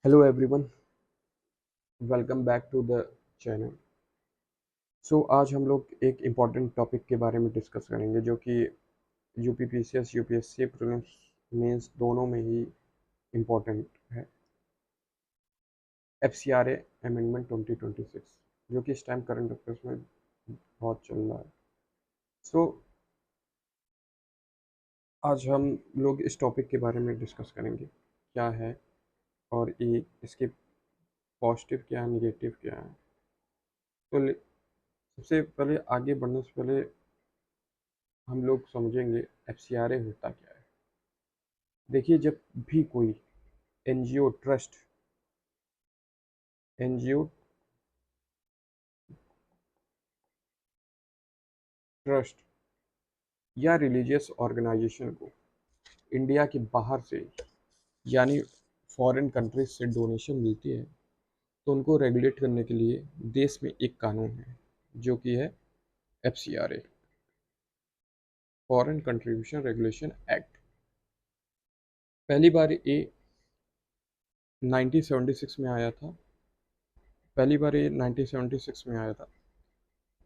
Hello everyone, welcome back to the channel. आज हम लोग एक इम्पॉर्टेंट टॉपिक के बारे में डिस्कस करेंगे जो कि यूपीपीसीएस यूपीएससी प्रीलिम्स मेंस दोनों में ही इम्पॉर्टेंट है। एफसीआरए अमेंडमेंट 2026 जो कि इस टाइम करंट अफेयर्स में बहुत चल रहा है। सो आज हम लोग इस टॉपिक के बारे में डिस्कस करेंगे क्या है और ये इसके पॉजिटिव क्या है, निगेटिव क्या है। सबसे पहले आगे बढ़ने से पहले हम लोग समझेंगे एफसीआरए होता क्या है। देखिए, जब भी कोई एनजीओ एनजीओ ट्रस्ट या रिलीजियस ऑर्गेनाइजेशन को इंडिया के बाहर से यानी फॉरेन कंट्रीज से डोनेशन मिलती है तो उनको रेगुलेट करने के लिए देश में एक कानून है जो कि है FCRA, foreign contribution regulation act. पहली बार ये 1976 में आया था। पहली बार ये 1976 में आया था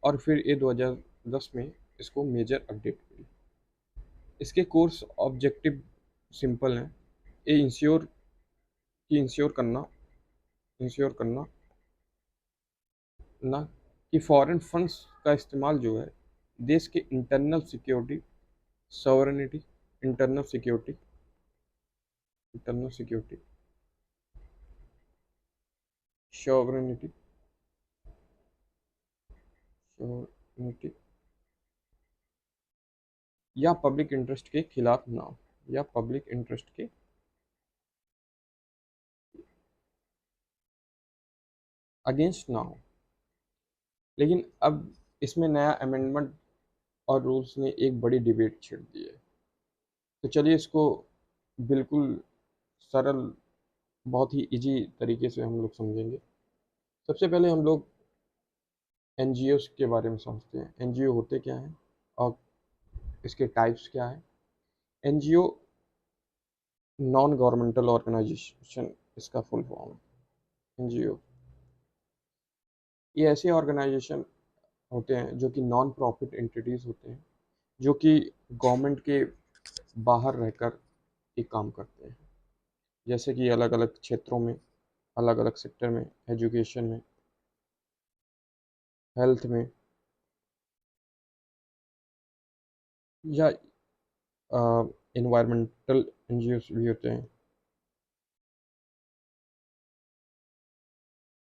और फिर ये 2010 में इसको मेजर अपडेट हुई। इसके कोर्स ऑब्जेक्टिव सिंपल हैं। ये इंश्योर करना ना कि फॉरेन फंड्स का इस्तेमाल जो है देश के sovereignty internal security internal security sovereignty sovereignty या पब्लिक इंटरेस्ट के खिलाफ ना हो, या पब्लिक इंटरेस्ट के अगेंस्ट ना हो। लेकिन अब इसमें नया अमेंडमेंट और रूल्स ने एक बड़ी डिबेट छेड़ दी है। तो चलिए इसको बिल्कुल सरल, बहुत ही इजी तरीके से हम लोग समझेंगे। सबसे पहले हम लोग एनजीओ के बारे में समझते हैं। एनजीओ होते क्या हैं और इसके टाइप्स क्या हैं। एनजीओ नॉन गवर्नमेंटल ऑर्गेनाइजेशन, इसका फुल फॉर्म है एनजीओ। ये ऐसे ऑर्गेनाइजेशन होते हैं जो कि नॉन प्रॉफिट एंटिटीज होते हैं, जो कि गवर्नमेंट के बाहर रहकर ये काम करते हैं। जैसे कि अलग अलग क्षेत्रों में, अलग अलग सेक्टर में, एजुकेशन में, हेल्थ में, या इन्वायरमेंटल एनजीओ भी होते हैं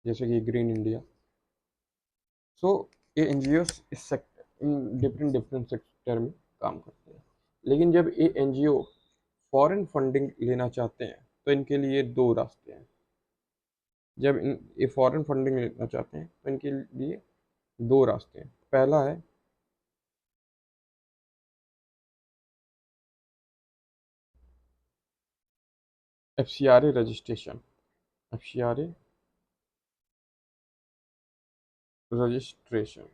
जैसे कि ग्रीन इंडिया। सो ये एनजीओ इस sector, in different different sector में काम करते हैं। लेकिन जब ये एनजीओ फॉरेन फंडिंग लेना चाहते हैं तो इनके लिए दो रास्ते हैं। जब ये फॉरेन फंडिंग लेना चाहते हैं तो इनके लिए दो रास्ते हैं। पहला है एफसीआरए रजिस्ट्रेशन। एफसीआरए रजिस्ट्रेशन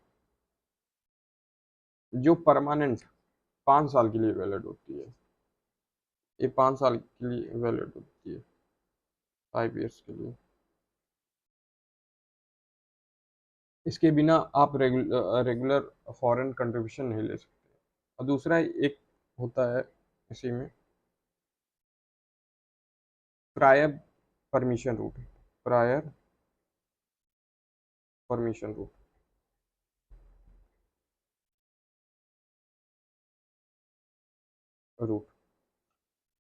जो परमानेंट 5 साल के लिए वैलिड होती है। ये 5 साल के लिए वैलिड होती है, 5 ईयर्स के लिए। इसके बिना आप रेगुलर फॉरेन कंट्रीब्यूशन नहीं ले सकते। और दूसरा एक होता है इसी में prior permission route. Prior permission route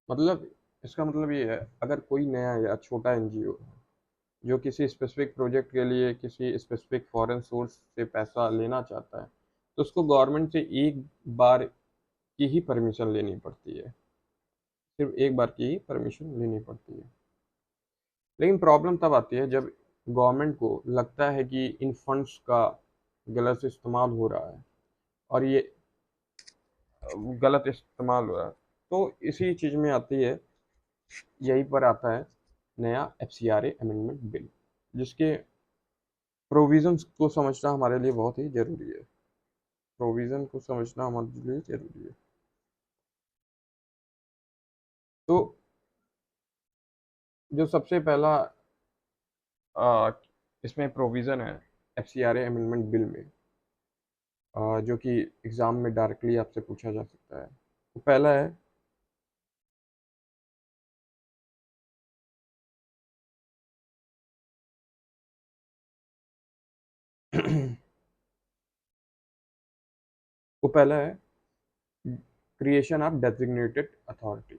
मतलब, इसका मतलब ये है, अगर कोई नया या छोटा एनजीओ जो किसी स्पेसिफिक प्रोजेक्ट के लिए किसी स्पेसिफिक फॉरेन सोर्स से पैसा लेना चाहता है तो उसको गवर्नमेंट से एक बार की ही परमिशन लेनी पड़ती है। सिर्फ एक बार की ही परमिशन लेनी पड़ती है। लेकिन प्रॉब्लम तब आती है जब गवर्नमेंट को लगता है कि इन फंड्स का गलत इस्तेमाल हो रहा है, और ये गलत इस्तेमाल हो रहा है। तो इसी चीज़ में आती है, यहीं पर आता है नया एफसीआरए अमेंडमेंट बिल, जिसके प्रोविजंस को समझना हमारे लिए बहुत ही ज़रूरी है। प्रोविज़न को समझना हमारे लिए ज़रूरी है। तो जो सबसे पहला आ, इसमें प्रोविज़न है FCRA अमेंडमेंट बिल में, जो कि एग्ज़ाम में डायरेक्टली आपसे पूछा जा सकता है। तो पहला है वो पहला है क्रिएशन ऑफ डेजिग्नेटेड अथॉरिटी।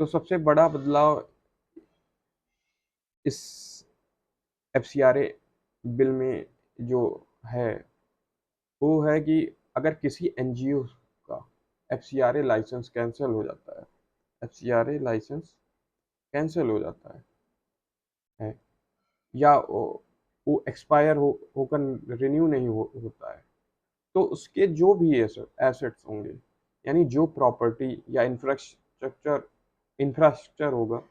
तो सबसे बड़ा बदलाव इस FCRA बिल में जो है वो है कि अगर किसी NGO का FCRA लाइसेंस कैंसिल हो जाता है, FCRA लाइसेंस कैंसिल हो जाता है या वो एक्सपायर होकर रिन्यू नहीं होता है, तो उसके जो भी एसेट्स होंगे, यानी जो प्रॉपर्टी या इंफ्रास्ट्रक्चर होगा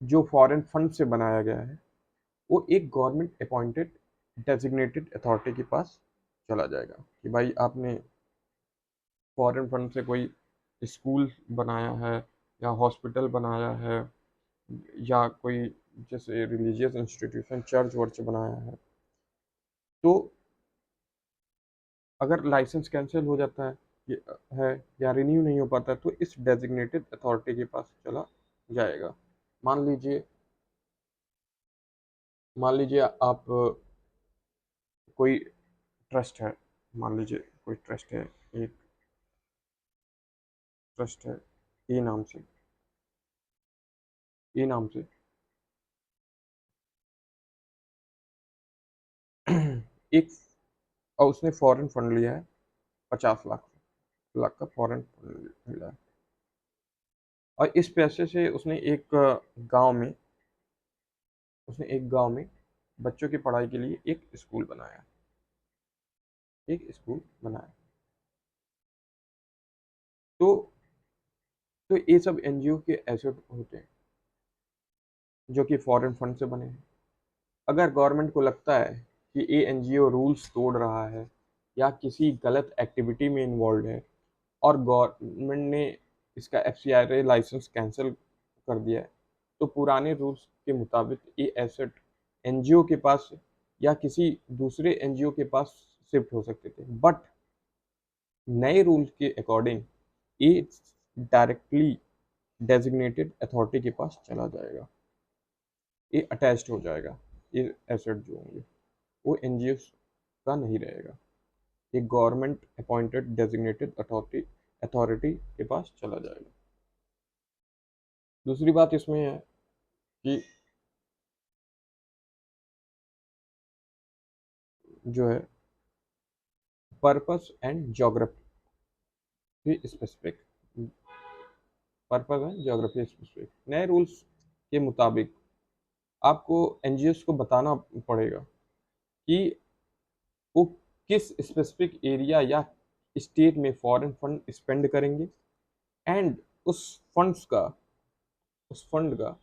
जो फॉरेन फंड से बनाया गया है, वो एक गवर्नमेंट अपॉइंटेड डेजिग्नेटेड अथॉरिटी के पास चला जाएगा कि भाई आपने फॉरेन फंड से कोई स्कूल बनाया है या हॉस्पिटल बनाया है या कोई जैसे रिलीजियस इंस्टीट्यूशन चर्च वर्च बनाया तो अगर लाइसेंस कैंसिल हो जाता है है या रिन्यू नहीं हो पाता तो इस डेजिग्नेटेड अथॉरिटी के पास चला जाएगा। मान लीजिए मान लीजिए आप कोई ट्रस्ट है, मान लीजिए कोई ट्रस्ट है, एक ट्रस्ट है ए नाम से, ए नाम से एक, और उसने फॉरेन फंड लिया है 50 लाख लाख का फॉरेन फंड लिया है, और इस पैसे से उसने एक गांव में बच्चों की पढ़ाई के लिए एक स्कूल बनाया। तो ये सब NGO के एसेट होते हैं जो कि फॉरेन फंड से बने हैं। अगर गवर्नमेंट को लगता है कि ये NGO रूल्स तोड़ रहा है या किसी गलत एक्टिविटी में इन्वॉल्व है और गवर्नमेंट ने इसका FCRA लाइसेंस कैंसिल कर दिया है, तो पुराने रूल्स के मुताबिक ये एसेट NGO के पास या किसी दूसरे NGO के पास शिफ्ट हो सकते थे, बट नए रूल के अकॉर्डिंग ये डायरेक्टली डेजिग्नेटेड अथॉरिटी के पास चला जाएगा, ये अटैच्ड हो जाएगा, ये एसेट जो होंगे वो NGO का नहीं रहेगा, ये गवर्नमेंट अपॉइंटेड डेजिग्नेटेड अथॉरिटी के पास चला जाएगा। दूसरी बात इसमें है कि जो है purpose and geography specific, purpose and geography specific नए रूल्स के मुताबिक आपको NGOs को बताना पड़ेगा कि वो किस स्पेसिफिक एरिया या स्टेट में फॉरेन फंड स्पेंड करेंगे एंड उस फंड्स का उस फंड का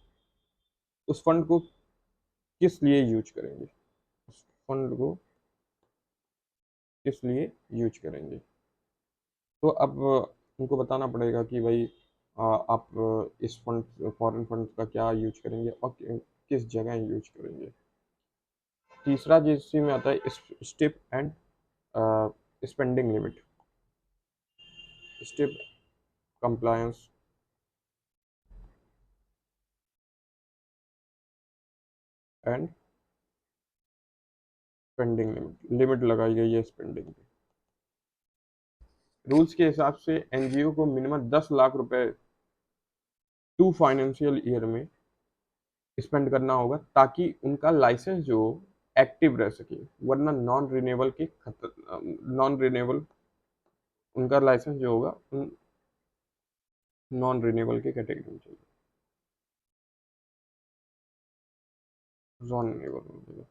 उस फंड को किस लिए यूज करेंगे, उस फंड को किस लिए यूज करेंगे। तो अब उनको बताना पड़ेगा कि भाई आप इस फंड फॉरेन फंड का क्या यूज करेंगे और किस जगह यूज करेंगे। तीसरा जिसमें में आता है step and spending limit, step compliance and spending limit लगाई गई है स्पेंडिंग की। रूल्स के हिसाब से NGO को मिनिमम 10 लाख रुपए 2 फाइनेंशियल ईयर में स्पेंड करना होगा ताकि उनका लाइसेंस जो एक्टिव रह सके, वरना नॉन रिन्यूएबल उनका लाइसेंस जो होगा नॉन रिन्यूएबल के कैटेगरी में चलेगा, नॉन रिन्यूएबल।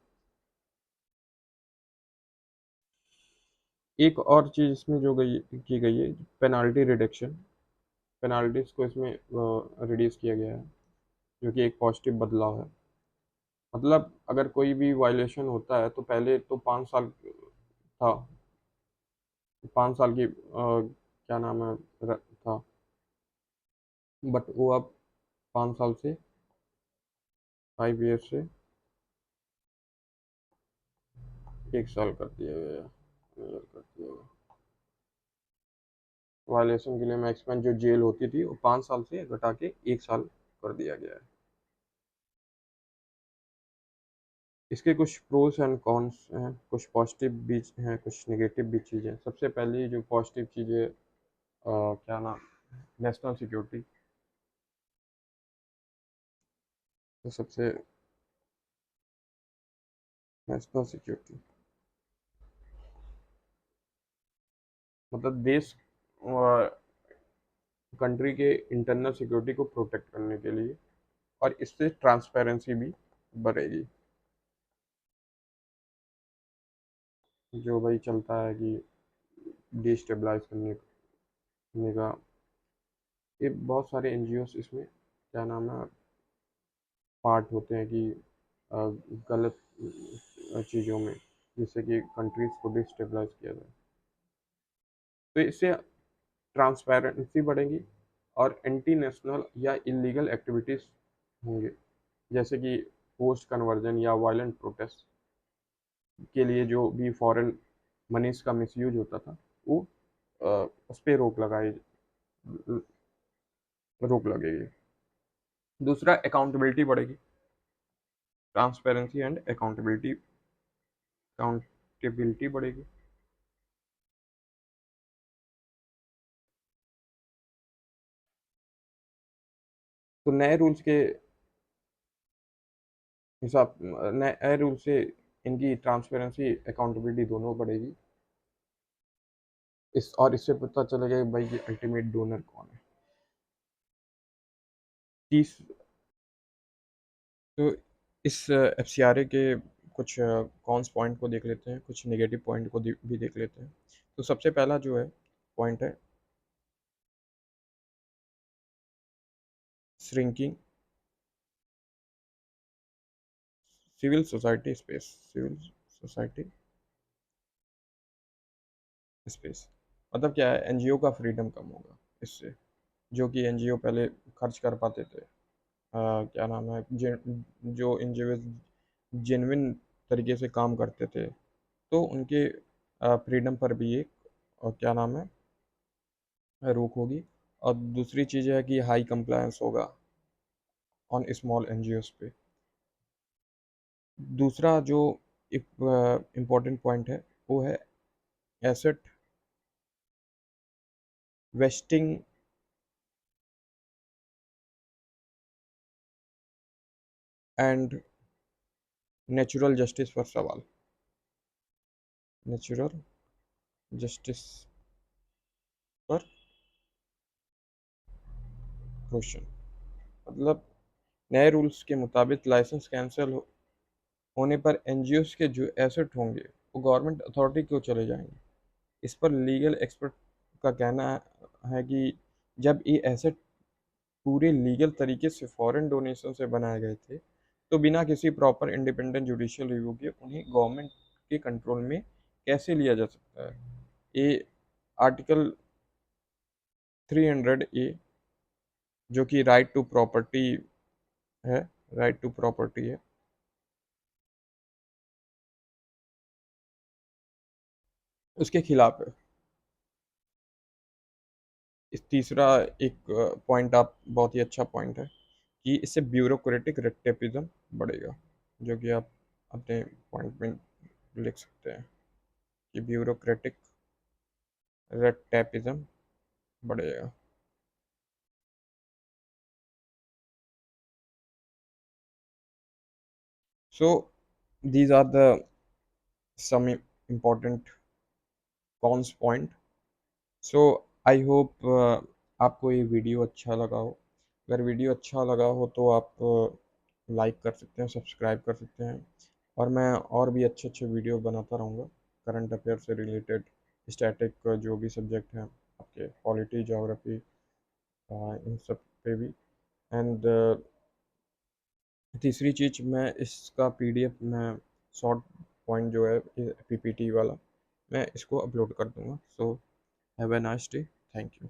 एक और चीज इसमें जो की गई है पेनाल्टी रिडक्शन, पेनाल्टीज को इसमें रिड्यूस किया गया है जो कि एक पॉजिटिव बदलाव है। मतलब अगर कोई भी वायलेशन होता है तो पहले तो 5 साल था, 5 साल की क्या नाम है था, बट वो अब 5 साल से 5 ईयर से 1 साल कर दिया गया, कर दिया गया। वायलेशन के लिए मैक्सिमम जो जेल होती थी वो 5 साल से घटा के 1 साल कर दिया गया है। इसके कुछ प्रोस एंड कॉन्स हैं, कुछ पॉजिटिव भी हैं, कुछ नेगेटिव भी चीज़ें। सबसे पहली जो पॉजिटिव चीज़ें, क्या नाम, नेशनल सिक्योरिटी। तो सबसे नेशनल सिक्योरिटी मतलब देश, कंट्री के इंटरनल सिक्योरिटी को प्रोटेक्ट करने के लिए, और इससे ट्रांसपेरेंसी भी बढ़ेगी। जो भाई चलता है कि डिस्टेबलाइज करने का, ये बहुत सारे एनजीओ इसमें क्या नाम है पार्ट होते हैं कि गलत चीज़ों में, जिससे कि कंट्रीज को डिस्टेबलाइज किया जाए। तो इससे ट्रांसपेरेंसी बढ़ेगी और एंटी नेशनल या इलीगल एक्टिविटीज़ होंगे, जैसे कि पोस्ट कन्वर्जन या वायलेंट प्रोटेस्ट के लिए जो भी फॉरेन मनीज का मिसयूज होता था, वो उस पर रोक लगेगी। दूसरा, अकाउंटेबिलिटी बढ़ेगी। ट्रांसपेरेंसी एंड अकाउंटेबिलिटी बढ़ेगी। तो हिसाब नए रूल से इनकी ट्रांसपेरेंसी अकाउंटेबिलिटी दोनों बढ़ेगी। इससे पता चलेगा कि भाई कि अल्टीमेट डोनर कौन है। तीस तो इस एफसीआरए के कुछ कॉन्स पॉइंट को देख लेते हैं, कुछ नेगेटिव पॉइंट को भी देख लेते हैं। तो सबसे पहला जो है पॉइंट है श्रिंकिंग सिविल सोसाइटी स्पेस। मतलब क्या है, एनजीओ का फ्रीडम कम होगा इससे। जो कि एनजीओ पहले खर्च कर पाते थे, क्या नाम है, जो एनजीओ जेन्युइन तरीके से काम करते थे, तो उनके फ्रीडम पर भी एक क्या नाम है रोक होगी। और दूसरी चीज़ है कि हाई कंप्लायंस होगा ऑन स्मॉल एनजीओस पे। दूसरा जो एक इम्पोर्टेंट पॉइंट है वो है asset wasting and natural justice पर सवाल। नेचुरल जस्टिस पर क्वेश्चन। मतलब नए रूल्स के मुताबिक लाइसेंस कैंसिल होने पर एनजीओस के जो एसेट होंगे वो गवर्नमेंट अथॉरिटी को चले जाएंगे। इस पर लीगल एक्सपर्ट का कहना है कि जब ये एसेट पूरे लीगल तरीके से फॉरेन डोनेशन से बनाए गए थे, तो बिना किसी प्रॉपर इंडिपेंडेंट जुडिशियल रिव्यू के उन्हें गवर्नमेंट के कंट्रोल में कैसे लिया जा सकता है। ये आर्टिकल 300 ए, जो कि राइट टू प्रॉपर्टी है, राइट टू प्रॉपर्टी है, उसके खिलाफ है। इस तीसरा एक पॉइंट, आप बहुत ही अच्छा पॉइंट है कि इससे ब्यूरोक्रेटिक रेटेपिज्म बढ़ेगा, जो कि आप अपने पॉइंट में लिख सकते हैं कि ब्यूरोक्रेटिक रेटेपिज्म बढ़ेगा। So these are the some important cons point. So I hope आपको ये वीडियो अच्छा लगा हो। अगर वीडियो अच्छा लगा हो तो आप लाइक कर सकते हैं, सब्सक्राइब कर सकते हैं, और मैं और भी अच्छे अच्छे वीडियो बनाता रहूँगा करंट अफेयर से रिलेटेड, स्टैटिक जो भी सब्जेक्ट हैं आपके, पॉलिटी, ज्योग्राफी, इन सब पे भी। एंड तीसरी चीज़, मैं इसका पीडीएफ मैं शॉर्ट पॉइंट जो है पीपीटी वाला, मैं इसको अपलोड कर दूंगा। So have a nice day. Thank you.